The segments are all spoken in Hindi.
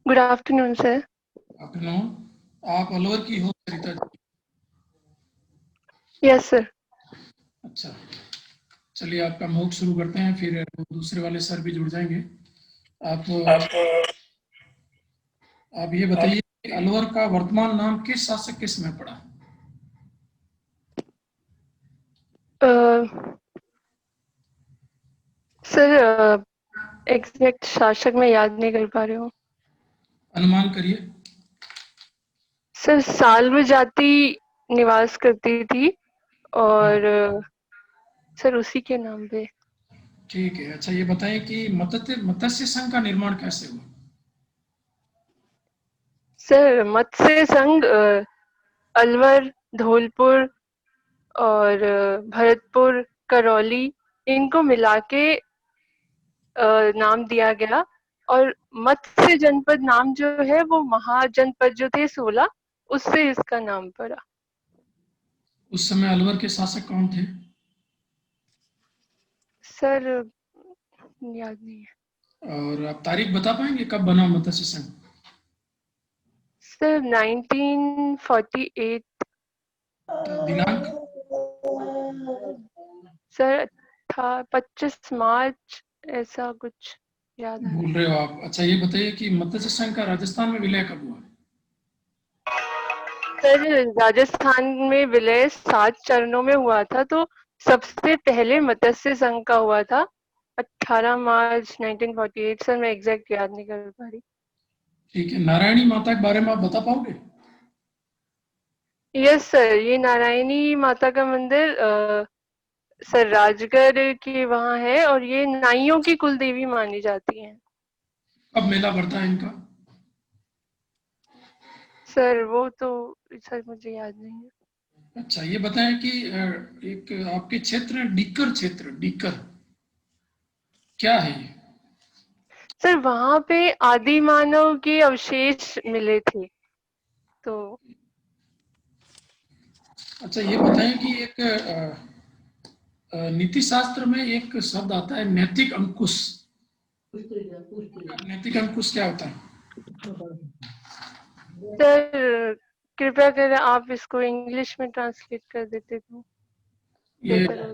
Good afternoon sir. आफ्टरनून। आप अलवर की हो सरिता जी? Yes sir. अच्छा, चलिए आपका मॉक शुरू करते हैं, फिर दूसरे वाले सर भी जुड़ जाएंगे। आप आप आप ये बताइए कि अलवर का वर्तमान नाम किस शासक के समय पड़ा? सर एग्जैक्ट शासक मैं याद नहीं कर पा रही हूँ। अनुमान करिए। सर साल्व जाति निवास करती थी और सर उसी के नाम पे। ठीक है, अच्छा ये बताएं कि मत्स्य मत्स्य संघ का निर्माण कैसे हुआ? सर मत्स्य संघ अलवर, धौलपुर और भरतपुर, करौली इनको मिला के नाम दिया गया। और मत्स्य जनपद नाम जो है वो महाजनपद जो थे 16 उससे इसका नाम पड़ा। उस समय अलवर के शासक कौन थे? सर याद नहीं है। और आप तारीख बता पाएंगे कब बना मत्स्य संघ? सर 1948। दिनांक? सर था 25 मार्च ऐसा कुछ याद आ रहा भूल रहे हो आप। अच्छा ये बताइए कि मत्स्य संघ का राजस्थान में विलय कब हुआ? है। सर राजस्थान में विलय 7 चरणों में हुआ था, तो सबसे पहले मत्स्य संघ का हुआ था 18 मार्च 1948। सर मैं एग्जैक्ट याद नहीं कर पा रही। ठीक है, नारायणी माता के बारे में आप बता पाओगे? यस सर, ये नारायणी माता का मंदिर सर राजगढ़ के वहाँ है और ये नाइयों की कुल देवी मानी जाती हैं। कब मेला बढ़ता है इनका? सर वो तो सर मुझे याद नहीं है। अच्छा ये बताएं कि एक आपके क्षेत्र में डीकर क्षेत्र, डीकर क्या है ये? सर वहाँ पे आदि मानव के अवशेष मिले थे तो। अच्छा ये बताएं कि एक नीति शास्त्र में एक शब्द आता है नैतिक अंकुश। नैतिक अंकुश क्या होता है? सर कृपया कर आप इसको इंग्लिश में ट्रांसलेट कर देते तो ये बेहतर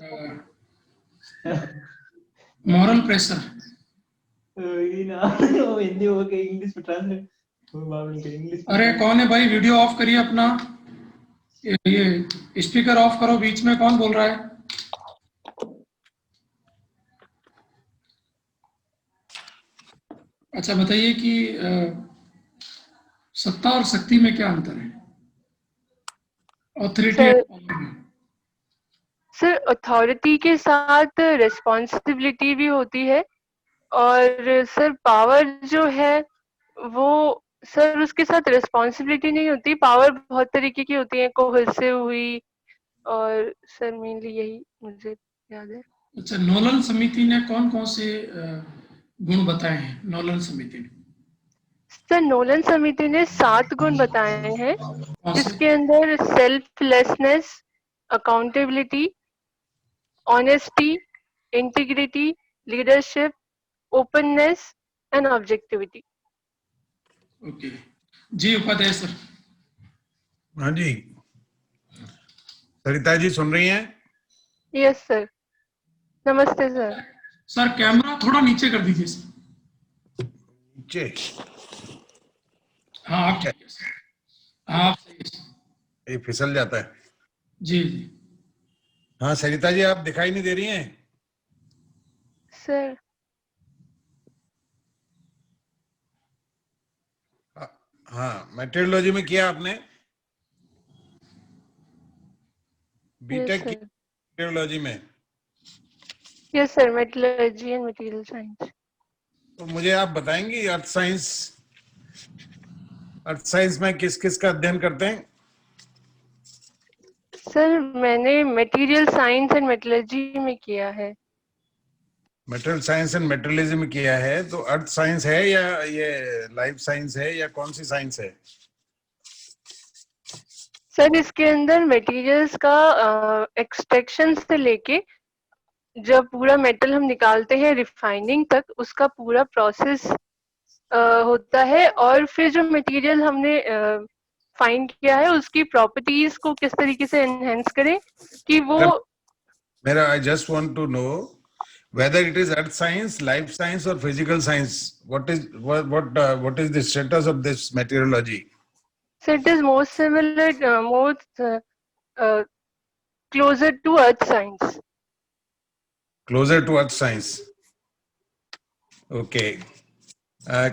होता। Moral pressure. हिंदी हो गई इंग्लिश में ट्रांसलेट। इंग्लिश अरे कौन है भाई, वीडियो ऑफ करिए अपना। ये स्पीकर ऑफ करो, बीच में कौन बोल रहा है? अच्छा बताइए कि सत्ता और शक्ति में क्या अंतर है? ऑथोरिटी एंड सर पावर में। सर अथॉरिटी के साथ रिस्पॉन्सिबिलिटी भी होती है और सर पावर जो है वो सर उसके साथ रिस्पॉन्सिबिलिटी नहीं होती। पावर बहुत तरीके की होती है, कोहेसिव हुई और सर मेनली यही मुझे याद है। अच्छा, नोलन समिति ने कौन कौन से गुण बताए हैं? नोलन समिति ने सर नोलन समिति ने 7 गुण बताए हैं, कौन से? जिसके अंदर selflessness, accountability, honesty, integrity, leadership, openness and objectivity. Okay ji, Upadhyay sir. हाँ जी, सरिता जी सुन रही हैं? Yes sir. नमस्ते सर। सर कैमरा थोड़ा नीचे कर दीजिए सर। नीचे? हाँ आप ठीक है सर। हाँ आप सही है सर। ये फिसल जाता है। जी जी। हाँ सरिता जी, आप दिखाई नहीं दे रही हैं? सर हाँ, मेटेरोलॉजी में किया आपने? यस बीटेक की सर। मेटेरोलॉजी में? Yes sir, metallurgy and material science. तो मुझे आप बताएंगी अर्थ साइंस में किस किस का अध्ययन करते हैं? सर मैंने मटेरियल साइंस एंड मेटलर्जी में किया है। मटेरियल साइंस एंड मेटेरियलिज्म में किया है, तो अर्थ साइंस है या ये लाइफ साइंस है या कौन सी साइंस है? सर इसके अंदर मटेरियल्स का एक्सट्रैक्शन से लेके जब पूरा मेटल हम निकालते हैं रिफाइनिंग तक, उसका पूरा प्रोसेस होता है, और फिर जो मटेरियल हमने फाइंड किया है उसकी प्रॉपर्टीज को किस तरीके से एनहेंस करें कि वो मेरा I just want to know whether it is earth science, life science or physical science. What is the status of this meteorology? so it is more similar, more uh, closer to earth science. Closer to earth science. Okay.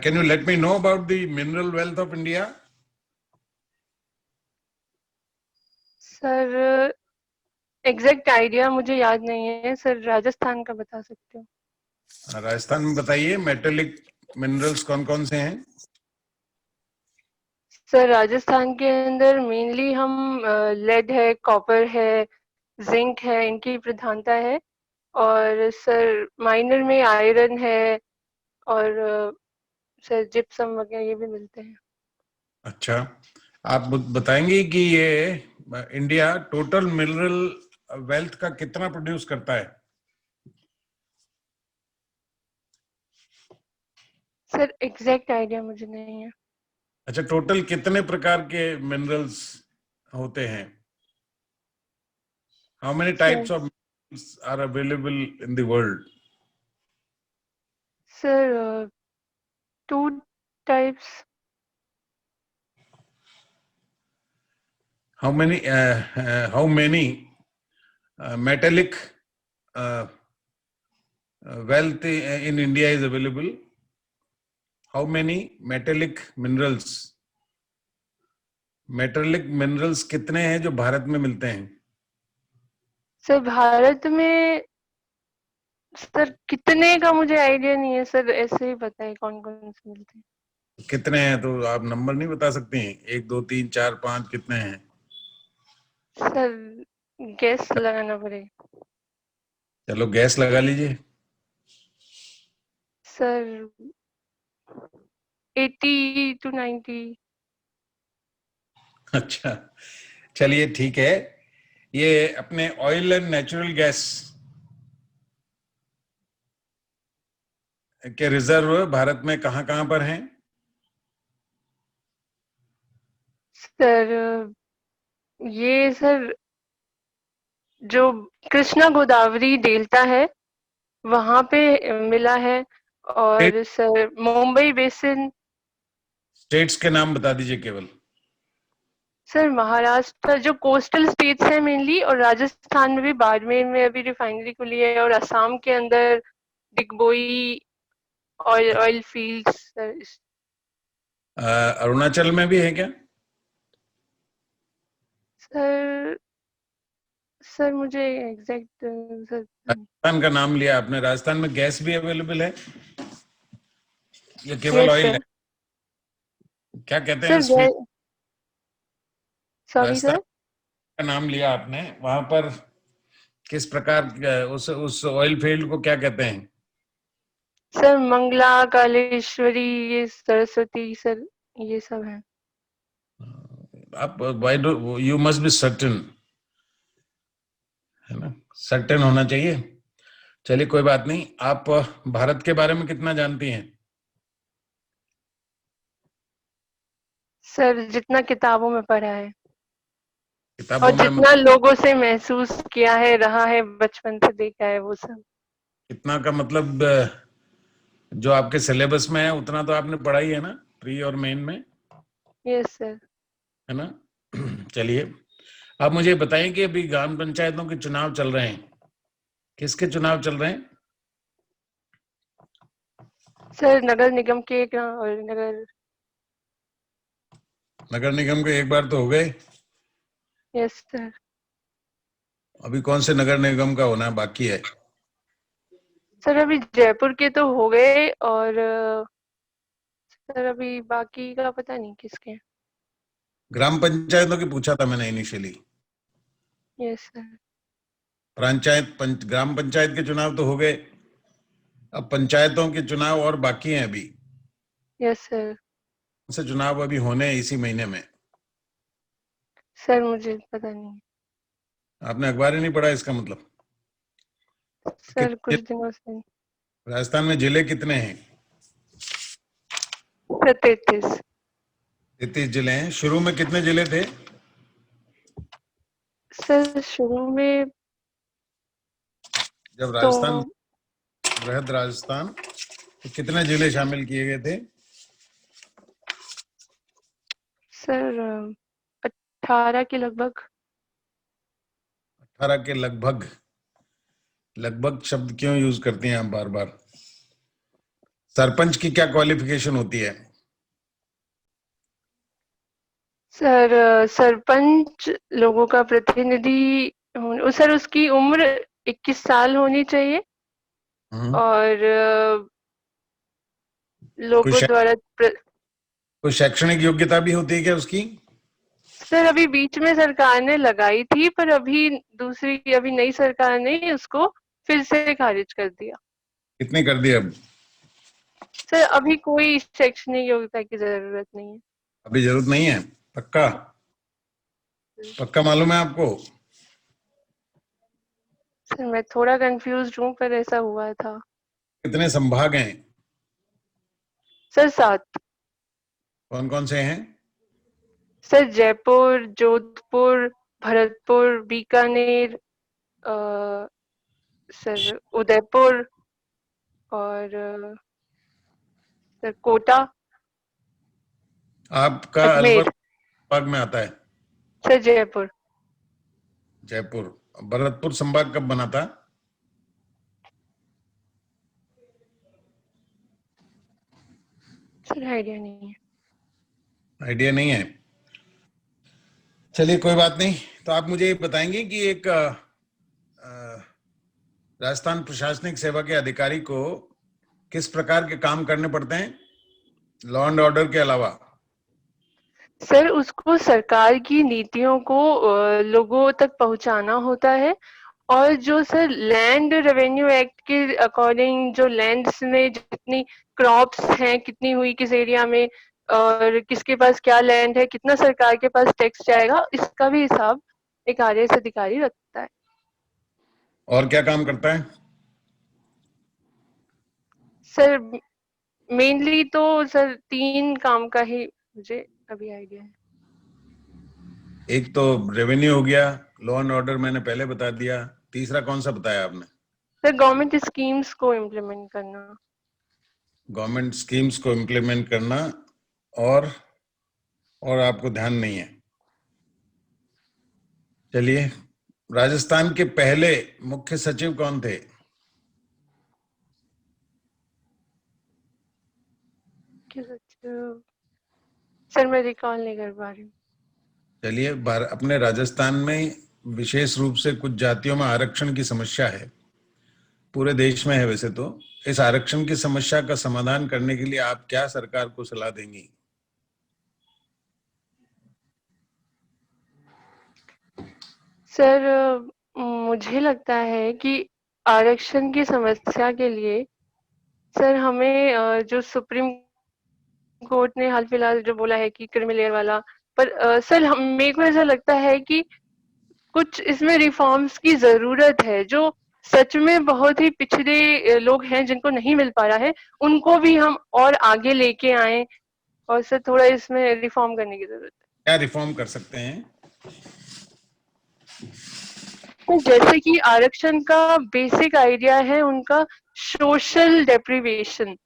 Can you let me know about the mineral wealth of India? Sir exact idea मुझे याद नहीं है सर, राजस्थान का बता सकते हो? राजस्थान में बताइए मेटेलिक मिनरल्स कौन कौन से हैं? सर राजस्थान के अंदर मेनली हम लेड है, कॉपर है, जिंक है, इनकी प्रधानता है। और सर माइनर में आयरन है, और सर जिप्सम वगैरह ये भी मिलते हैं। अच्छा, आप बताएंगे कि ये इंडिया टोटल मिनरल वेल्थ का कितना प्रोड्यूस करता है? सर एग्जैक्ट आइडिया मुझे नहीं है। अच्छा, टोटल कितने प्रकार के मिनरल्स होते हैं? How many types of minerals are available in the world? Sir 2 types. How many metallic wealth in India is available? How many metallic minerals? Metallic minerals कितने हैं जो भारत में मिलते हैं? सर भारत में सर कितने का मुझे आइडिया नहीं है सर, ऐसे ही पता है कौन कौन से मिलते हैं। कितने हैं तो आप नंबर नहीं बता सकते हैं? 1 2 3 4 5 कितने हैं? सर गैस लगाना पड़ेगा। चलो गैस लगा लीजिए। Sir 80 to 90। अच्छा, चलिए ठीक है। ये अपने ऑयल एंड नेचुरल गैस के रिजर्व भारत में कहां-कहां पर हैं? सर ये सर जो कृष्णा गोदावरी डेल्टा है वहां पे मिला है। और सर मुंबई बेसिन। स्टेट्स के नाम बता दीजिए केवल। सर महाराष्ट्र जो कोस्टल स्टेट्स है मेनली, और राजस्थान में भी बाड़मेर में अभी रिफाइनरी खुली है, और असम के अंदर Digboi oil fields sir. Arunachal में भी है क्या? सर सर मुझे एग्जैक्ट सर राजस्थान का नाम लिया आपने, राजस्थान में गैस भी अवेलेबल है या केवल ऑयल है? क्या कहते हैं सर इसमें? Sorry Rajasthan sir. का नाम लिया आपने, वहां पर किस प्रकार उस ऑयल फील्ड को क्या कहते हैं? सर मंगला, कालेश्वरी, ये सरस्वती सर, ये सब है। आप why do you must be certain, है ना? सर्टेन होना चाहिए। चलिए कोई बात नहीं। आप भारत के बारे में कितना जानती हैं? सर जितना किताबों में पढ़ा है किताबों और में जितना लोगों से महसूस किया है, रहा है, बचपन से देखा है वो सब। कितना का मतलब जो आपके सिलेबस में है उतना तो आपने पढ़ा ही है ना, प्री और मेन में, यस सर। है ना? चलिए, आप मुझे बताएं कि अभी ग्राम पंचायतों के चुनाव चल रहे हैं, किसके चुनाव चल रहे हैं? सर नगर निगम के और नगर निगम के एक बार तो हो गए, यस सर। अभी कौन से नगर निगम का होना बाकी है? सर अभी जयपुर के तो हो गए, और सर अभी बाकी का पता नहीं किसके हैं। ग्राम पंचायतों की पूछा था मैंने इनिशियली। Yes sir. ग्राम पंचायत के चुनाव तो हो गए, अब पंचायतों के चुनाव और बाकी हैं अभी। Yes sir. से चुनाव अभी होने हैं इसी महीने में। सर मुझे पता नहीं आपने अखबार ही नहीं पढ़ा इसका मतलब? सर, कुछ दिनों से। राजस्थान में जिले कितने हैं? सर 33। 33 जिले हैं। शुरू में कितने जिले थे? सर शुरू में जब तो राजस्थान, बृहद राजस्थान, तो कितने जिले शामिल किए गए थे? सर 18 के लगभग। 18 के लगभग। लगभग शब्द क्यों यूज करती हैं आप बार बार? सरपंच की क्या क्वालिफिकेशन होती है? सर सरपंच लोगों का प्रतिनिधि सर उसकी उम्र 21 साल होनी चाहिए हम्म। और कोई लोगों द्वारा कोई शैक्षणिक योग्यता भी होती है क्या उसकी? सर अभी बीच में सरकार ने लगाई थी, पर अभी नई सरकार ने उसको फिर से खारिज कर दिया। कितने कर दिए अब? सर अभी कोई शैक्षणिक योग्यता की जरूरत नहीं है। अभी जरूरत नहीं है? पक्का? पक्का मालूम है आपको? सर मैं थोड़ा कंफ्यूज हूँ, पर ऐसा हुआ था। कितने संभाग हैं? सर 7। कौन कौन से हैं? सर जयपुर, जोधपुर, भरतपुर, बीकानेर, सर उदयपुर और सर कोटा, आपका अलवर अजमेर। संभाग में आता है? सर जयपुर। जयपुर। भरतपुर संभाग कब बना था? सर आइडिया नहीं है। आइडिया नहीं है? चलिए कोई बात नहीं। तो आप मुझे ये बताएंगे कि एक राजस्थान प्रशासनिक सेवा के अधिकारी को किस प्रकार के काम करने पड़ते हैं लॉ एंड ऑर्डर के अलावा? सर उसको सरकार की नीतियों को लोगों तक पहुंचाना होता है, और जो सर लैंड रेवेन्यू एक्ट के अकॉर्डिंग जो लैंड्स में जितनी क्रॉप्स हैं, कितनी हुई किस एरिया में, और किसके पास क्या लैंड है, कितना सरकार के पास टैक्स जाएगा, इसका भी हिसाब एक आरएएस अधिकारी रखता है। और क्या काम करता है? सर मेनली तो सर 3 काम का ही मुझे अभी आइडिया है। एक तो रेवेन्यू हो गया, लॉ एंड ऑर्डर मैंने पहले बता दिया, तीसरा कौन सा बताया आपने? सर गवर्नमेंट स्कीम्स को इम्प्लीमेंट करना। गवर्नमेंट स्कीम्स को इम्प्लीमेंट करना। और आपको ध्यान नहीं है? चलिए, राजस्थान के पहले मुख्य सचिव कौन थे? सर मैं रिकॉल नहीं कर पा रही हूँ। चलिए, अपने राजस्थान में विशेष रूप से कुछ जातियों में आरक्षण की समस्या है। पूरे देश में है वैसे तो। इस आरक्षण की समस्या का समाधान करने के लिए आप क्या सरकार को सलाह देंगी? सर मुझे लगता है कि आरक्षण की समस्या के लिए सर हमें जो सुप्रीम कोर्ट ने हाल फिलहाल जो बोला है कि क्रीमी लेयर वाला, पर सर मेरे को ऐसा लगता है कि कुछ इसमें रिफॉर्म्स की जरूरत है। जो सच में बहुत ही पिछड़े लोग हैं जिनको नहीं मिल पा रहा है, उनको भी हम और आगे लेके आए, और सर थोड़ा इसमें रिफॉर्म करने की जरूरत है। क्या रिफॉर्म कर सकते हैं? तो जैसे कि आरक्षण का बेसिक आइडिया है उनका सोशल डेप्रिवेशन,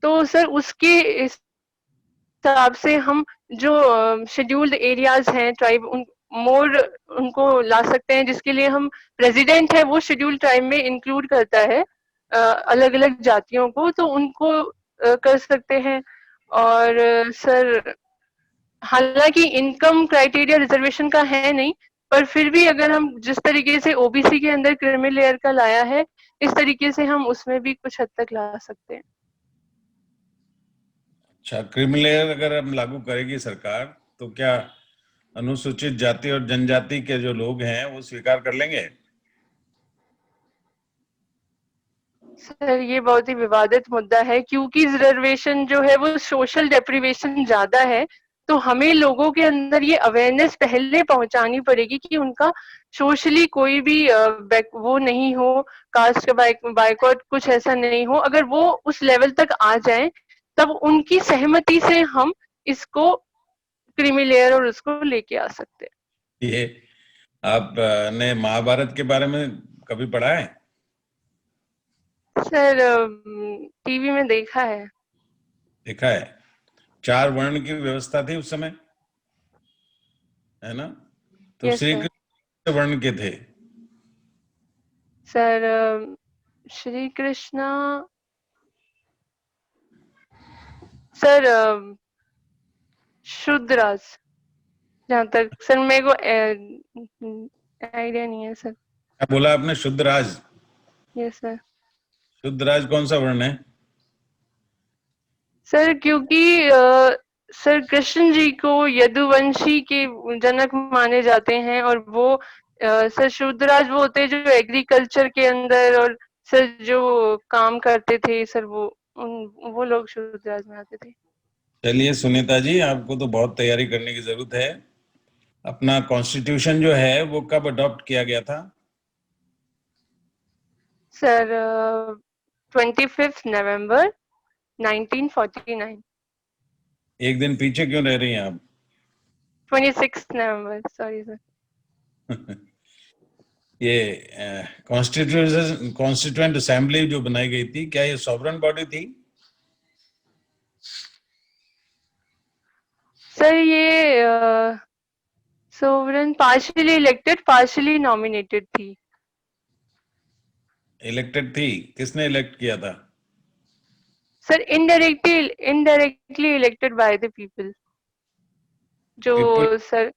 तो सर उसके हिसाब से हम जो शेड्यूल्ड एरियाज हैं ट्राइब, उन मोर उनको ला सकते हैं, जिसके लिए हम प्रेसिडेंट है वो शेड्यूल्ड ट्राइब में इंक्लूड करता है अलग अलग जातियों को, तो उनको कर सकते हैं। और सर हालांकि इनकम क्राइटेरिया रिजर्वेशन का है नहीं, पर फिर भी अगर हम जिस तरीके से ओबीसी के अंदर क्रीमी लेयर का लाया है, इस तरीके से हम उसमें भी कुछ हद तक ला सकते हैं। अच्छा, क्रीमी लेयर अगर हम लागू करेगी सरकार, तो क्या अनुसूचित जाति और जनजाति के जो लोग हैं वो स्वीकार कर लेंगे? सर ये बहुत ही विवादित मुद्दा है, क्योंकि रिजर्वेशन जो है वो सोशल डेप्रिवेशन ज्यादा है, तो हमें लोगों के अंदर ये अवेयरनेस पहले पहुंचानी पड़ेगी कि उनका सोशली कोई भी वो नहीं हो, कास्ट का बाइकॉट कुछ ऐसा नहीं हो। अगर वो उस लेवल तक आ जाए तब उनकी सहमति से हम इसको क्रीमी लेयर और उसको लेके आ सकते हैं। ये आपने महाभारत के बारे में कभी पढ़ा है? सर टीवी में देखा है। देखा है? 4 वर्ण की व्यवस्था थी उस समय, है ना? तो यस श्री सर। कृष्ण वर्ण के थे? सर श्री कृष्णा सर शूद्राज, जहाँ तक सर मेरे को आइडिया नहीं है सर। क्या बोला आपने? शुद्धराज? Yes sir. शुद्धराज कौन सा वर्ण है? सर क्योंकि सर कृष्ण जी को यदुवंशी के जनक माने जाते हैं और वो सर शूद्रराज वो होते हैं जो एग्रीकल्चर के अंदर और सर जो काम करते थे सर वो लोग शूद्रराज में आते थे। चलिए सुनीता जी, आपको तो बहुत तैयारी करने की जरूरत है। अपना कॉन्स्टिट्यूशन जो है वो कब अडॉप्ट किया गया था? सर 25 नवंबर 1949। एक दिन पीछे क्यों रह रही हैं आप? 26 नवंबर, सॉरी सर। ये कॉन्स्टिट्यूएंट असेंबली जो बनाई गई थी, क्या ये सॉवरन बॉडी थी? सर ये sovereign partially elected partially nominated थी। इलेक्टेड थी? किसने इलेक्ट किया था? Sir indirectly elected by the people, जो people sir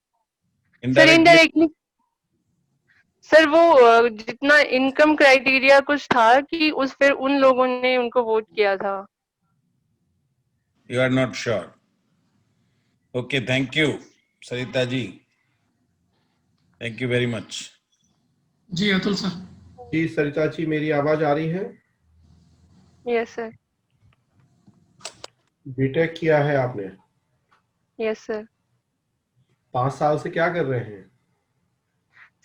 indirectly? Indirectly sir वो जितना इनकम क्राइटेरिया कुछ था कि उस फिर उन लोगों ने उनको वोट किया था। You are not sure? Okay, thank you Sarita ji, thank you very much. जी अतुल सर। जी सरिता जी, मेरी आवाज आ रही है? Yes sir. बीटेक किया है आपने? Yes sir. 5 साल से क्या कर रहे हैं?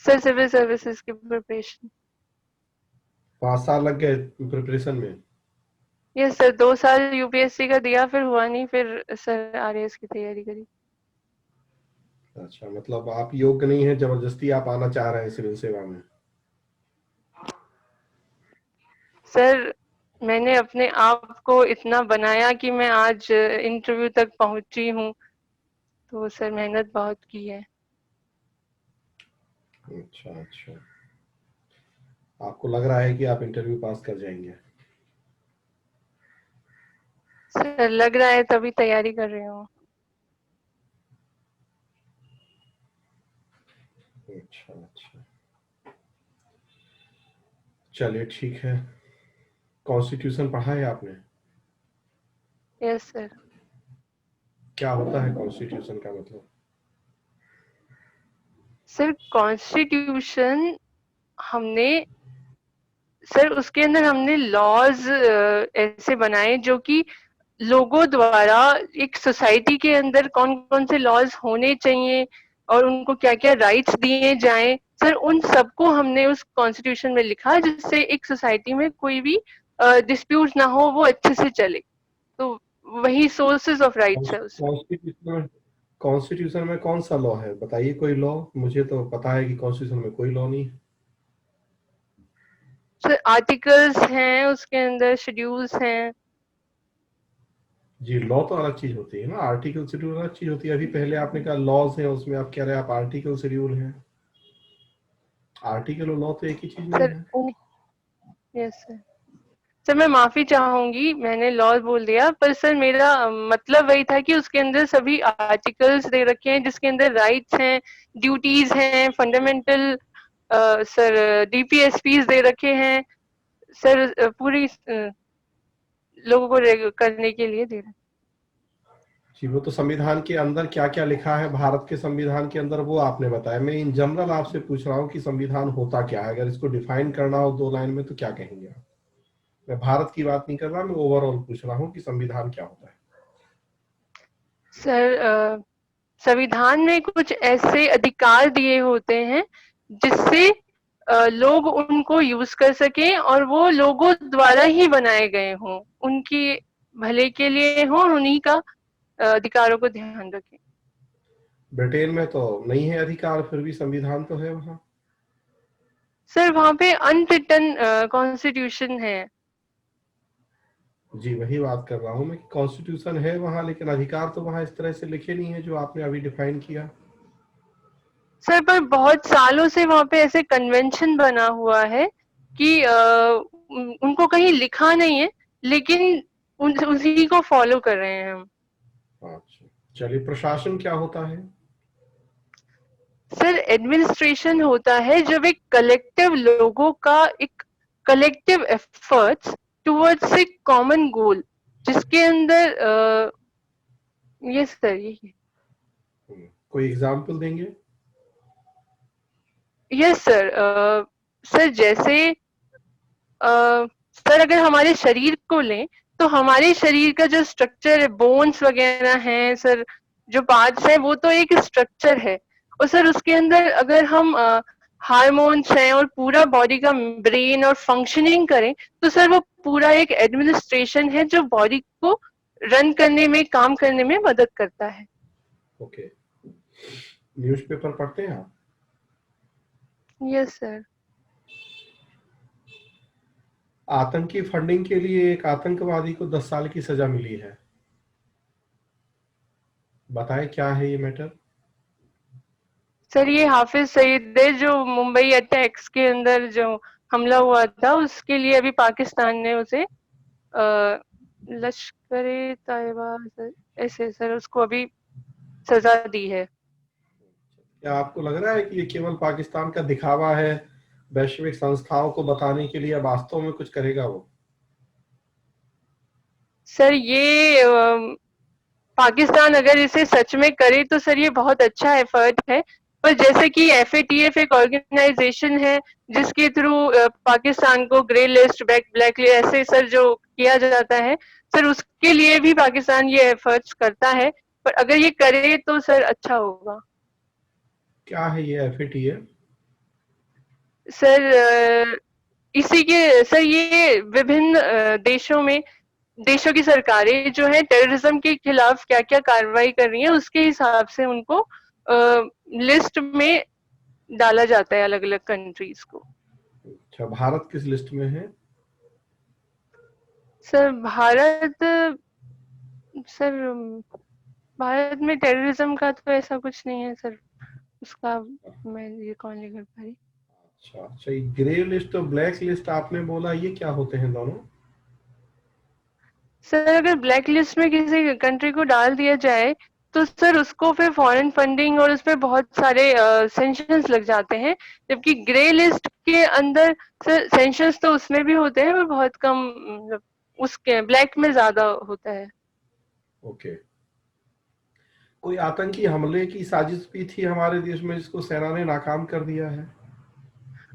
सर सिविल सर्विसेज की प्रिपरेशन। 5 साल लग गए प्रिपरेशन में? यस सर, 2 साल यूपीएससी का दिया, फिर हुआ नहीं, फिर सर आरएएस की तैयारी करी। अच्छा, मतलब आप योग्य नहीं है, जबरदस्ती आप आना चाह रहे हैं सिविल सेवा में? सर मैंने अपने आप को इतना बनाया कि मैं आज इंटरव्यू तक पहुंची हूँ, तो सर मेहनत बहुत की है। अच्छा अच्छा, आपको लग रहा है कि आप इंटरव्यू पास कर जाएंगे? सर लग रहा है, तभी तैयारी कर रही हूँ। अच्छा अच्छा, चलिए ठीक है। कॉन्स्टिट्यूशन पढ़ा है आपने? Yes sir. क्या होता है कॉन्स्टिट्यूशन का मतलब? सर कॉन्स्टिट्यूशन हमने सर उसके अंदर हमने लॉज ऐसे बनाए जो कि लोगों द्वारा एक सोसाइटी के अंदर कौन कौन से लॉज होने चाहिए और उनको क्या क्या राइट्स दिए जाएं, सर उन सबको हमने उस कॉन्स्टिट्यूशन में लिखा, जिससे एक सोसाइटी में कोई भी डिस्प्यूट ना हो, वो अच्छे से चले। तो वही सोर्सेज ऑफ राइट्स है उसमें। कॉन्स्टिट्यूशन में कौन सा लॉ है, बताइए कोई लॉ। मुझे तो पता है कि कॉन्स्टिट्यूशन में कोई लॉ नहीं है। सर आर्टिकल्स हैं, उसके अंदर शेड्यूल्स हैं। जी, लॉ तो अलग चीज होती है ना, आर्टिकल शेड्यूल अलग चीज होती है। अभी पहले आपने कहा लॉज है, उसमें आप कह रहे हैं आप आर्टिकल शेड्यूल है। आर्टिकल और लॉ तो एक ही चीज नहीं सर है। Yes sir. सर मैं माफी चाहूंगी, मैंने लॉ बोल दिया, पर सर मेरा मतलब वही था कि उसके अंदर सभी आर्टिकल्स दे रखे हैं जिसके अंदर राइट्स हैं, ड्यूटीज हैं, फंडामेंटल सर डीपीएसपीज दे रखे हैं सर, पूरी लोगों को करने के लिए दे रहे हैं। जी, वो तो संविधान के अंदर क्या क्या लिखा है, भारत के संविधान के अंदर, वो आपने बताया। मैं इन जनरल आपसे पूछ रहा हूँ कि संविधान होता क्या है। अगर इसको डिफाइन करना हो 2 लाइन में तो क्या कहेंगे आप? मैं भारत की बात नहीं कर रहा, मैं ओवरऑल पूछ रहा हूँ कि संविधान क्या होता है। सर संविधान में कुछ ऐसे अधिकार दिए होते हैं जिससे लोग उनको यूज कर सकें और वो लोगों द्वारा ही बनाए गए हों, उनकी भले के लिए हो और उन्हीं का अधिकारों को ध्यान रखें। ब्रिटेन में तो नहीं है अधिकार, फिर भी संविधान तो है वहाँ। सर वहाँ पे अनरिटन कॉन्स्टिट्यूशन है। जी वही बात कर रहा हूँ मैं कि कॉन्स्टिट्यूशन है वहाँ, लेकिन अधिकार तो वहाँ इस तरह से लिखे नहीं है जो आपने अभी डिफाइन किया। सर पर बहुत सालों से वहाँ पे ऐसे कन्वेंशन बना हुआ है कि उनको कहीं लिखा नहीं है, लेकिन उसी को फॉलो कर रहे हैं हम। अच्छा चलिए, प्रशासन क्या होता है? सर एडमिनिस्ट्रेशन होता है जब एक कलेक्टिव लोगों का एक collective efforts towards a common goal, जिसके अंदर यस सर यही। कोई एग्जाम्पल देंगे? Yes sir. सर जैसे सर अगर हमारे शरीर को लें तो हमारे शरीर का जो स्ट्रक्चर है, बोन्स वगैरह हैं सर, जो पार्ट्स हैं वो तो एक स्ट्रक्चर है। और सर उसके अंदर अगर हम हार्मोन्स हैं और पूरा बॉडी का ब्रेन और फंक्शनिंग करें तो सर वो पूरा एक एडमिनिस्ट्रेशन है जो बॉडी को रन करने में, काम करने में मदद करता है। ओके। न्यूज़पेपर पढ़ते हैं आप? Yes sir. आतंकी फंडिंग के लिए एक आतंकवादी को 10 साल की सजा मिली है, बताएं क्या है ये मैटर? सर ये हाफिज सईद है, जो मुंबई अटैक्स के अंदर जो हमला हुआ था उसके लिए अभी पाकिस्तान ने उसे लश्कर तैयबा ऐसे सर उसको अभी सजा दी है। क्या आपको लग रहा है कि ये केवल पाकिस्तान का दिखावा है वैश्विक संस्थाओं को बताने के लिए, वास्तव में कुछ करेगा वो? सर ये पाकिस्तान अगर इसे सच में करे तो सर ये बहुत अच्छा एफर्ट है। पर जैसे कि FATF एक ऑर्गेनाइजेशन है जिसके थ्रू पाकिस्तान को ग्रे लिस्ट, ब्लैक लिस्ट ऐसे सर जो किया जाता है, सर उसके लिए भी पाकिस्तान ये एफर्ट्स करता है। पर अगर ये करे तो सर अच्छा होगा। क्या है ये FATF? सर इसी के सर ये विभिन्न देशों की सरकारें जो है टेररिज्म के खिलाफ क्या क्या कार्रवाई कर रही है उसके हिसाब से उनको लिस्ट में डाला जाता है, अलग अलग कंट्रीज को। अच्छा, भारत किस लिस्ट में है? सर सर भारत में टेररिज्म का तो ऐसा कुछ नहीं है सर, उसका मैं ये कौन नहीं कर पा रही। अच्छा अच्छा, ये ग्रे लिस्ट और ब्लैक लिस्ट आपने बोला, ये क्या होते हैं दोनों? सर अगर ब्लैक लिस्ट में किसी कंट्री को डाल दिया जाए तो सर उसको फिर फॉरेन फंडिंग और उसमें बहुत सारे सैंक्शंस लग जाते हैं, जबकि ग्रे लिस्ट के अंदर सर सैंक्शंस तो उसमें भी होते हैं पर बहुत कम, मतलब उसके ब्लैक में ज्यादा होता है। ओके। कोई आतंकी हमले की साजिश भी थी हमारे देश में जिसको सेना ने नाकाम कर दिया है?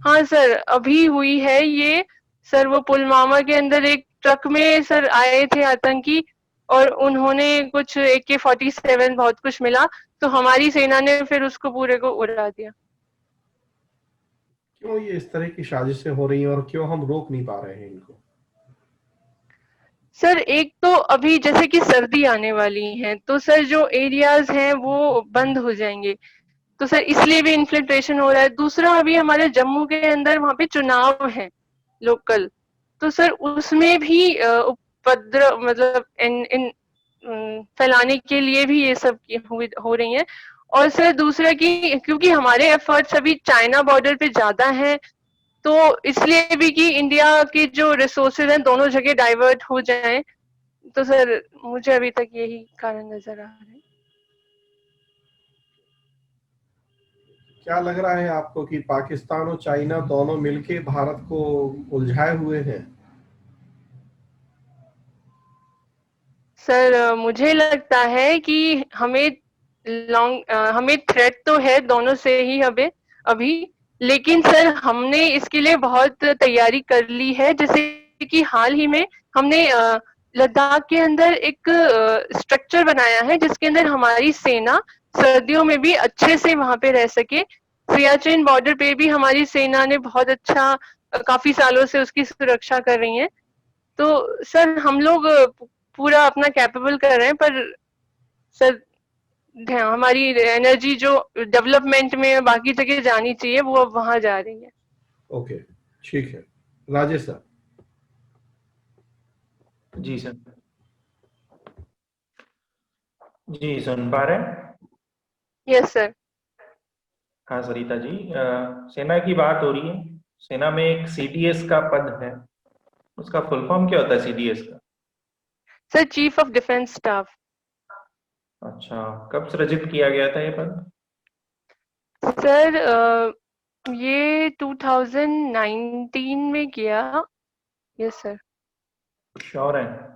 हाँ सर अभी हुई है ये। सर वो पुलवामा के अंदर एक ट्रक में सर आए थे आतंकी और उन्होंने कुछ AK-47 बहुत कुछ मिला, तो हमारी सेना ने फिर उसको पूरे को उड़ा दिया। क्यों ये इस तरह की साजिशें हो रही हैं और क्यों हम रोक नहीं पा रहे हैं इनको? सर एक तो अभी जैसे कि सर्दी आने वाली है तो सर जो एरियाज हैं वो बंद हो जाएंगे, तो सर इसलिए भी इन्फिल्ट्रेशन हो रहा है। दूसरा अभी हमारे जम्मू के अंदर वहां पे चुनाव है लोकल, तो सर उसमें भी उपद्रव मतलब इन फैलाने के लिए भी ये सब हो रही है। और सर दूसरा कि क्योंकि हमारे एफर्ट्स अभी चाइना बॉर्डर पे ज्यादा हैं, तो इसलिए भी कि इंडिया के जो रिसोर्सेज हैं दोनों जगह डाइवर्ट हो जाएं, तो सर मुझे अभी तक यही कारण नजर आ रहा है। क्या लग रहा है आपको कि पाकिस्तान और चाइना दोनों मिलके भारत को उलझाए हुए हैं? सर मुझे लगता है कि हमें थ्रेट तो है दोनों से ही हमें अभी, लेकिन सर हमने इसके लिए बहुत तैयारी कर ली है। जैसे कि हाल ही में हमने लद्दाख के अंदर एक स्ट्रक्चर बनाया है जिसके अंदर हमारी सेना सर्दियों में भी अच्छे से वहां पे रह सके। सियाचिन बॉर्डर पे भी हमारी सेना ने बहुत काफी सालों से उसकी सुरक्षा कर रही है। तो सर हम लोग पूरा अपना कैपेबल कर रहे हैं, पर सर हमारी एनर्जी जो डेवलपमेंट में बाकी जगह जानी चाहिए वो अब वहां जा रही है। ओके, ठीक है। राजेश सर। जी सर। जी सुन पा रहे हैं? Yes sir. हाँ सरिता जी, सेना की बात हो रही है। सेना में एक सीडीएस का पद है, उसका फुल फॉर्म क्या होता है सीडीएस का? Sir chief of defence staff. अच्छा, कब सृजित किया गया था ये पद? सर ये 2019 में किया। Yes sir. श्योर है?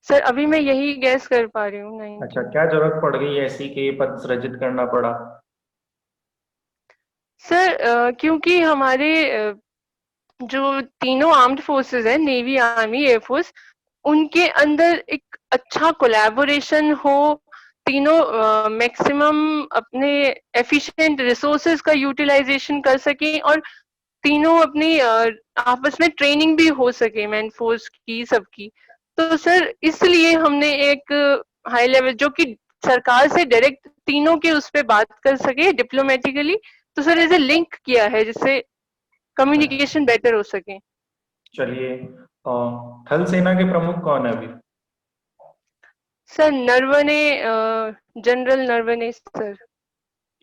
सर अभी मैं यही गैस कर पा रही हूँ, अच्छा, 19। क्या जरूरत पड़ गई ऐसी कि ये पद सृजित करना पड़ा? सर क्योंकि हमारे जो तीनों आर्म्ड फोर्सेस है, नेवी, आर्मी, एयरफोर्स, उनके अंदर एक अच्छा कोलैबोरेशन हो, तीनों मैक्सिमम अपने एफिशिएंट रिसोर्सेज का यूटिलाइजेशन कर सकें, और तीनों अपनी आपस में ट्रेनिंग भी हो सके मैन फोर्स की, सबकी। तो सर इसलिए हमने एक हाई लेवल जो कि सरकार से डायरेक्ट तीनों के उस पे बात कर सके डिप्लोमेटिकली, तो सर ऐसे लिंक किया है जिससे कम्युनिकेशन बेटर हो सके। चलिए, थल सेना के प्रमुख कौन है अभी? Sir Naravane, general Naravane sir.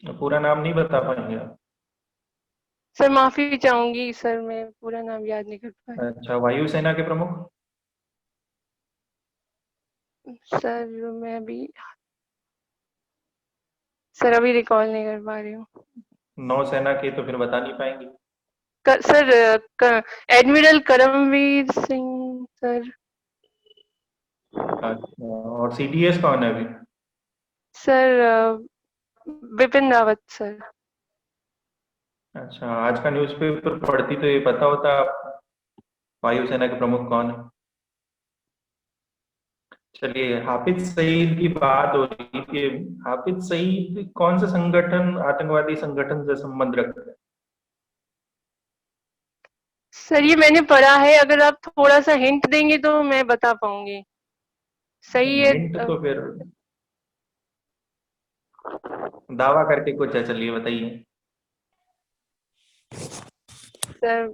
पूरा नाम नहीं बता पाएंगे आप? सर माफी चाहूंगी सर, मैं पूरा नाम याद नहीं कर पाई। अच्छा, वायुसेना के प्रमुख? सर मैं अभी सर अभी रिकॉल नहीं कर पा रही हूँ। नौसेना के तो फिर बता नहीं पाएंगे? Sir admiral Karambir Singh sir. अच्छा, और सीडीएस कौन है अभी? Sir Bipin Rawat sir. अच्छा, आज का न्यूज़पेपर पढ़ती तो ये पता होता आपको वायुसेना के प्रमुख कौन है। चलिए, हाफिज सईद की बात हो रही थी। हाफिज सईद कौन सा संगठन, आतंकवादी संगठन से संबंध रखते हैं? सर ये मैंने पढ़ा है, अगर आप थोड़ा सा हिंट देंगे तो मैं बता पाऊंगी। सही है। हिंट तो फिर दावा करके कुछ है, चलिए बताइए। सर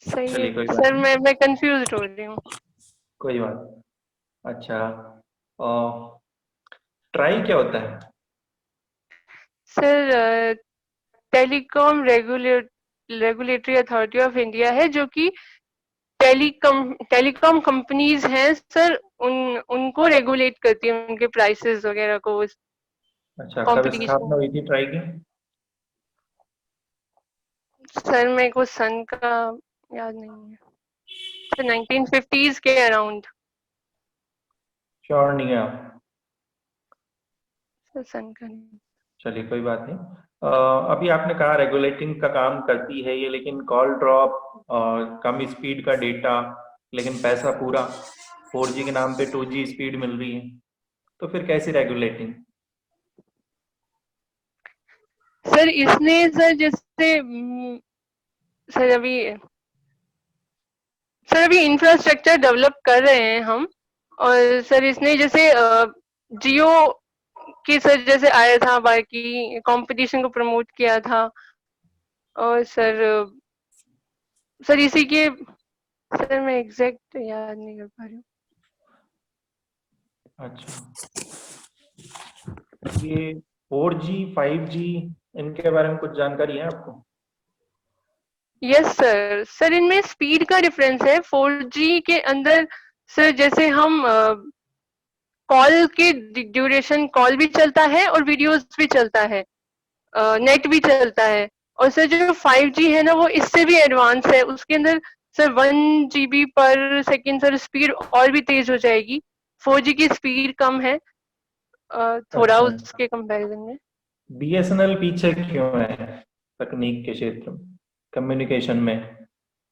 सही है चलिए कोई बात सर, नहीं, मैं कंफ्यूज हो रही हूँ। कोई बात नहीं। अच्छा, ट्राई क्या होता है? Sir telecom regulatory authority of India है, जो कि टेलीकॉम कंपनीज हैं सर, उनको रेगुलेट करती है, उनके प्राइसेस वगैरह को, अच्छा, कब कंपटीशन। स्थापना हुई थी ट्राई की? सर मेरे को सन का याद नहीं है। सर 1950s के अराउंड। श्योर नहीं है आप? सर सन का नहीं। चलिए कोई बात नहीं। अभी आपने कहा रेगुलेटिंग का काम करती है ये, लेकिन कॉल ड्रॉप, कम स्पीड का डेटा, लेकिन पैसा पूरा 4G के नाम पे 2G स्पीड मिल रही है, तो फिर कैसी रेगुलेटिंग? सर इसने सर जैसे सर अभी इंफ्रास्ट्रक्चर डेवलप कर रहे हैं हम, और सर इसने जैसे जियो के सर जैसे आया था, बाकी कंपटीशन को प्रमोट किया था, और सर इसी के सर मैं एग्जैक्ट याद नहीं कर पा रही हूँ। अच्छा, ये 4G 5G इनके बारे में कुछ जानकारी है आपको? Yes sir. सर इनमें स्पीड का डिफरेंस है। 4G के अंदर सर जैसे हम कॉल के ड्यूरेशन, कॉल भी चलता है और वीडियोस भी चलता है, नेट भी चलता है। और सर जो 5G है ना, वो इससे भी एडवांस है। उसके अंदर सर 1 GB पर सेकेंड सर स्पीड और भी तेज हो जाएगी। 4G की स्पीड कम है थोड़ा अच्छा, उसके कंपैरिजन में। बीएसएनएल पीछे क्यों है तकनीक के क्षेत्र में, कम्युनिकेशन में?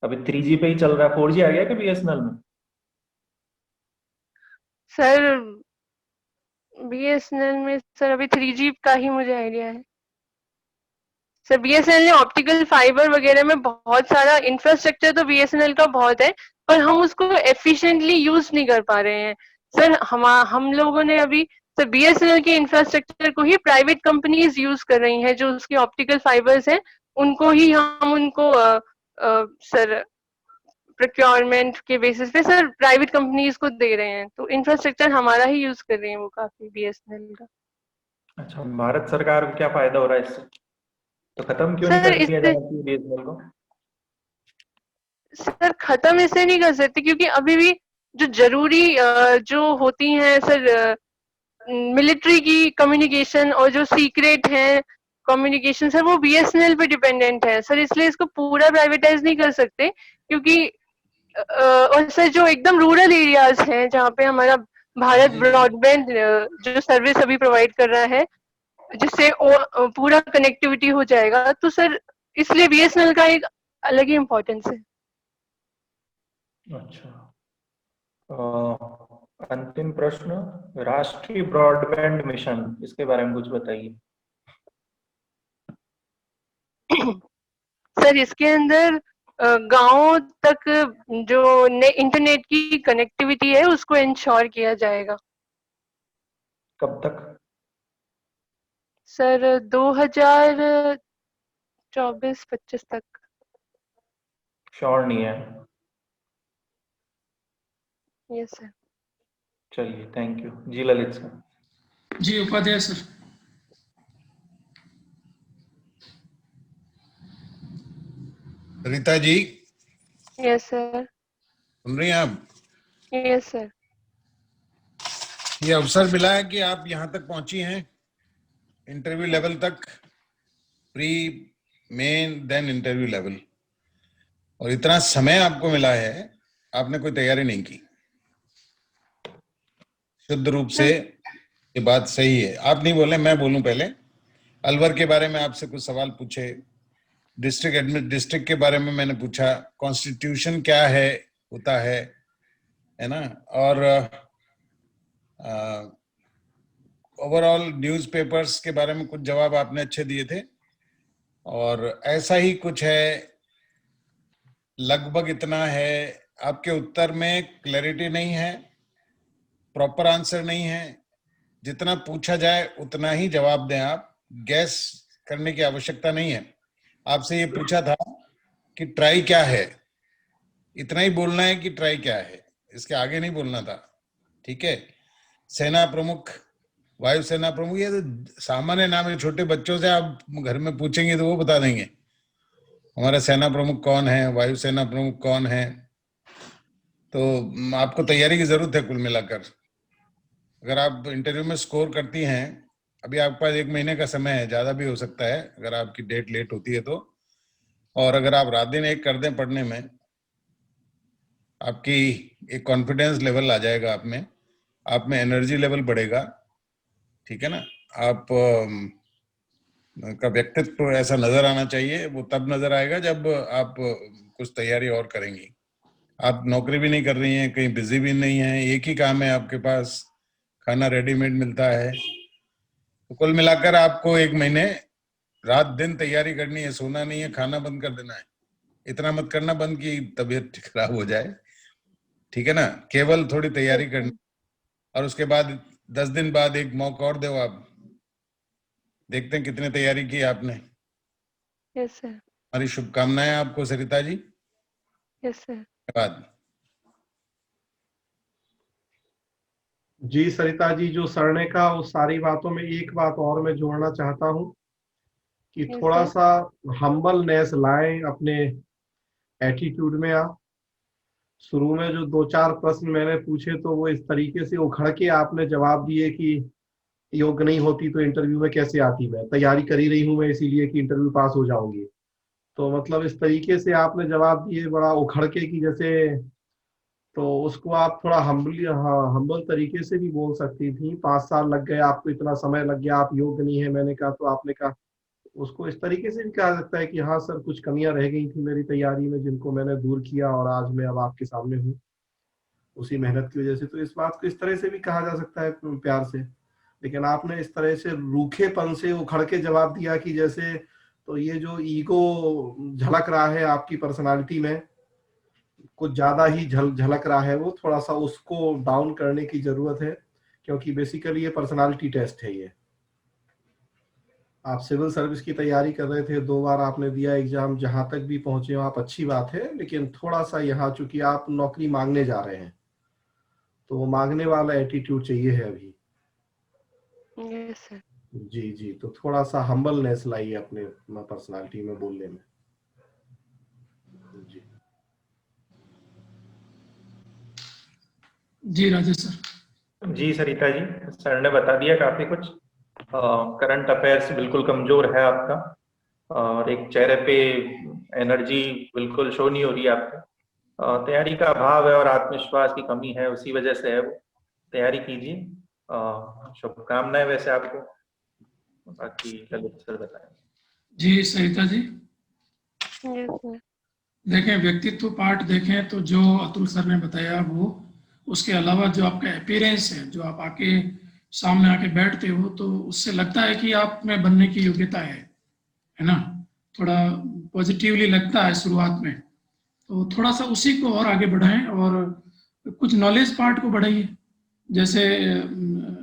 अभी 3G पे ही चल रहा है, 4G आ गया क्या बीएसएनएल में? सर BSNL में सर अभी 3G का ही मुझे आइडिया है। सर बीएसएनएल ने ऑप्टिकल फाइबर वगैरह में बहुत सारा इंफ्रास्ट्रक्चर तो बीएसएनएल का बहुत है, पर हम उसको एफिशिएंटली यूज नहीं कर पा रहे हैं। सर हम लोगों ने अभी सर बीएसएनएल के इंफ्रास्ट्रक्चर को ही प्राइवेट कंपनीज यूज कर रही हैं, जो उसके ऑप्टिकल फाइबर्स हैं उनको ही हम उनको सर प्रोक्योरमेंट के बेसिस पे सर प्राइवेट कंपनीज को दे रहे हैं, तो इंफ्रास्ट्रक्चर हमारा ही यूज कर रहे हैं वो काफी बीएसएनएल का। अच्छा, भारत सरकार को क्या फायदा हो रहा है इससे? तो खत्म क्यों नहीं सर कर दिया इससे जाना चाहिए बीएसएनएल को? सर खत्म इससे नहीं कर सकते, क्योंकि अभी भी जो जरूरी जो होती हैं सर मिलिट्री की कम्युनिकेशन और जो सीक्रेट है कम्युनिकेशन सर, वो बीएसएनएल पे डिपेंडेंट है सर, इसलिए इसको पूरा प्राइवेटाइज नहीं कर सकते। क्योंकि और सर जो एकदम रूरल एरियाज हैं जहाँ पे हमारा भारत ब्रॉडबैंड जो सर्विस अभी प्रोवाइड कर रहा है, जिससे पूरा कनेक्टिविटी हो जाएगा, तो सर इसलिए बीएसएनएल का एक अलग ही इम्पोर्टेंस है। अच्छा, अंतिम प्रश्न, राष्ट्रीय ब्रॉडबैंड मिशन, इसके बारे में कुछ बताइए। सर इसके अंदर गांवों तक जो इंटरनेट की कनेक्टिविटी है उसको इंश्योर किया जाएगा। कब तक? सर 2024-25 तक। श्योर नहीं है? Yes sir. चलिए, थैंक यू जी। ललित सर। जी Upadhyay sir. Rita ji. Yes sir. सुन रही हैं आप? Yes sir. ये अवसर मिला है कि आप यहाँ तक पहुंची हैं, इंटरव्यू लेवल तक, pre main then interview level, और इतना समय आपको मिला है, आपने कोई तैयारी नहीं की। शुद्ध रूप से ये बात सही है। आप नहीं बोले, मैं बोलूं पहले। अलवर के बारे में आपसे कुछ सवाल पूछे, डिस्ट्रिक्ट के बारे में मैंने पूछा, कॉन्स्टिट्यूशन क्या है होता है ना, और ओवरऑल न्यूज़पेपर्स के बारे में कुछ जवाब आपने अच्छे दिए थे, और ऐसा ही कुछ है, लगभग इतना है। आपके उत्तर में क्लैरिटी नहीं है, प्रॉपर आंसर नहीं है। जितना पूछा जाए उतना ही जवाब दें आप, गैस करने की आवश्यकता नहीं है। आपसे ये पूछा था कि ट्राई क्या है, इतना ही बोलना है कि ट्राई क्या है, इसके आगे नहीं बोलना था, ठीक है। सेना प्रमुख, वायुसेना प्रमुख, ये तो सामान्य नाम है, छोटे बच्चों से आप घर में पूछेंगे तो वो बता देंगे हमारा सेना प्रमुख कौन है, वायुसेना प्रमुख कौन है। तो आपको तैयारी की जरूरत है कुल मिलाकर। अगर आप इंटरव्यू में स्कोर करती हैं, अभी आपके पास 1 महीने का समय है, ज्यादा भी हो सकता है अगर आपकी डेट लेट होती है तो, और अगर आप रात दिन एक कर दें पढ़ने में, आपकी एक कॉन्फिडेंस लेवल आ जाएगा आप में एनर्जी लेवल बढ़ेगा, ठीक है ना। आप का व्यक्तित्व ऐसा नजर आना चाहिए, वो तब नजर आएगा जब आप कुछ तैयारी और करेंगी। आप नौकरी भी नहीं कर रही हैं, कहीं बिजी भी नहीं है, एक ही काम है आपके पास, खाना रेडीमेड मिलता है। तो कुल मिलाकर आपको 1 महीने रात दिन तैयारी करनी है, सोना नहीं है, खाना बंद कर देना है। इतना मत करना बंद कि तबीयत खराब हो जाए, ठीक है ना। केवल थोड़ी तैयारी करनी, और उसके बाद 10 दिन बाद एक मौका और दो आप, देखते हैं कितने तैयारी की आपने। Yes sir. हमारी शुभकामनाएं आपको सरिता जी। Yes sir. धन्यवाद। जी सरिता जी, जो सर ने कहा उस सारी बातों में एक बात और मैं जोड़ना चाहता हूँ कि Yes, थोड़ा sir. सा हम्बलनेस लाएं अपने एटीट्यूड में। आप शुरू में जो 2-4 प्रश्न मैंने पूछे तो वो इस तरीके से उखड़ के आपने जवाब दिए कि योग्य नहीं होती तो इंटरव्यू में कैसे आती, मैं तैयारी कर ही रही हूँ मैं इसीलिए कि इंटरव्यू पास हो जाऊंगी। तो मतलब इस तरीके से आपने जवाब दिए बड़ा उखड़ के कि जैसे, तो उसको आप थोड़ा हम्बल तरीके से भी बोल सकती थी। 5 साल लग गए आपको, इतना समय लग गया, आप योग्य नहीं है मैंने कहा, तो आपने कहा, उसको इस तरीके से भी कहा सकता है कि हाँ सर कुछ कमियां रह गई थी मेरी तैयारी में जिनको मैंने दूर किया और आज मैं अब आपके सामने हूँ उसी मेहनत की वजह से। तो इस बात को इस तरह से भी कहा जा सकता है प्यार से, लेकिन आपने इस तरह से रूखेपन से उखड़ के जवाब दिया कि जैसे, तो ये जो ईगो झलक रहा है आपकी पर्सनालिटी में, कुछ ज्यादा ही झलक रहा है, वो थोड़ा सा उसको डाउन करने की जरूरत है, क्योंकि बेसिकली ये पर्सनालिटी टेस्ट है। ये आप सिविल सर्विस की तैयारी कर रहे थे, 2 बार आपने दिया एग्जाम, जहां तक भी पहुंचे हो आप अच्छी बात है, लेकिन थोड़ा सा यहाँ चूंकि आप नौकरी मांगने जा रहे हैं तो वो मांगने वाला एटीट्यूड चाहिए है अभी। Yes sir. जी जी, तो थोड़ा सा हम्बलनेस लाइए अपने पर्सनालिटी में बोलने में। जी जी राजेश सर। जी सरिता जी, सर ने बता दिया काफी कुछ। करंट अफेयर्स बिल्कुल कमजोर है आपका, और एक चेहरे पे एनर्जी बिल्कुल शो नहीं हो रही है आपका। तैयारी का अभाव है और आत्मविश्वास की कमी है, उसी वजह से है वो। तैयारी कीजिए, शुभकामनाएं वैसे आपको। बाकी ललित सर बताएं। जी सरिता जी, यस सर। देखें व्यक्तित्व पार्ट देखें तो जो अतुल सर ने बताया वो, उसके अलावा जो आपका अपीयरेंस है, जो आप आके सामने आके बैठते हो तो उससे लगता है कि आप में बनने की योग्यता है ना, थोड़ा पॉजिटिवली लगता है शुरुआत में। तो थोड़ा सा उसी को और आगे बढ़ाएं और कुछ नॉलेज पार्ट को बढ़ाइए। जैसे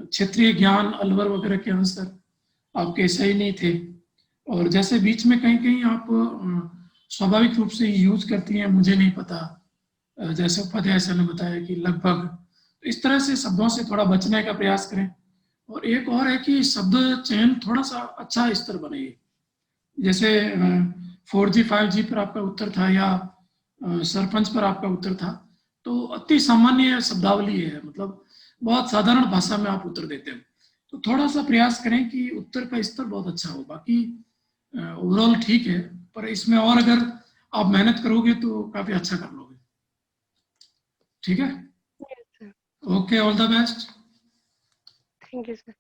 क्षेत्रीय ज्ञान, अलवर वगैरह के आंसर आपके सही नहीं थे, और जैसे बीच में कहीं कहीं आप स्वाभाविक रूप से यूज करती हैं, मुझे नहीं पता, जैसे उपाध्याय सर ने बताया कि लगभग, तो इस तरह से शब्दों से थोड़ा बचने का प्रयास करें। और एक और है कि शब्द चयन थोड़ा सा अच्छा स्तर बनाइए। जैसे 4G 5G पर आपका उत्तर था या सरपंच पर आपका उत्तर था, तो अति सामान्य शब्दावली है, मतलब बहुत साधारण भाषा में आप उत्तर देते हैं। तो थोड़ा सा प्रयास करें कि उत्तर का स्तर बहुत अच्छा हो। बाकी ओवरऑल ठीक है, पर इसमें और अगर आप मेहनत करोगे तो काफी अच्छा कर लोगे। ठीक है, yes sir. Okay, all the best. Thank you sir.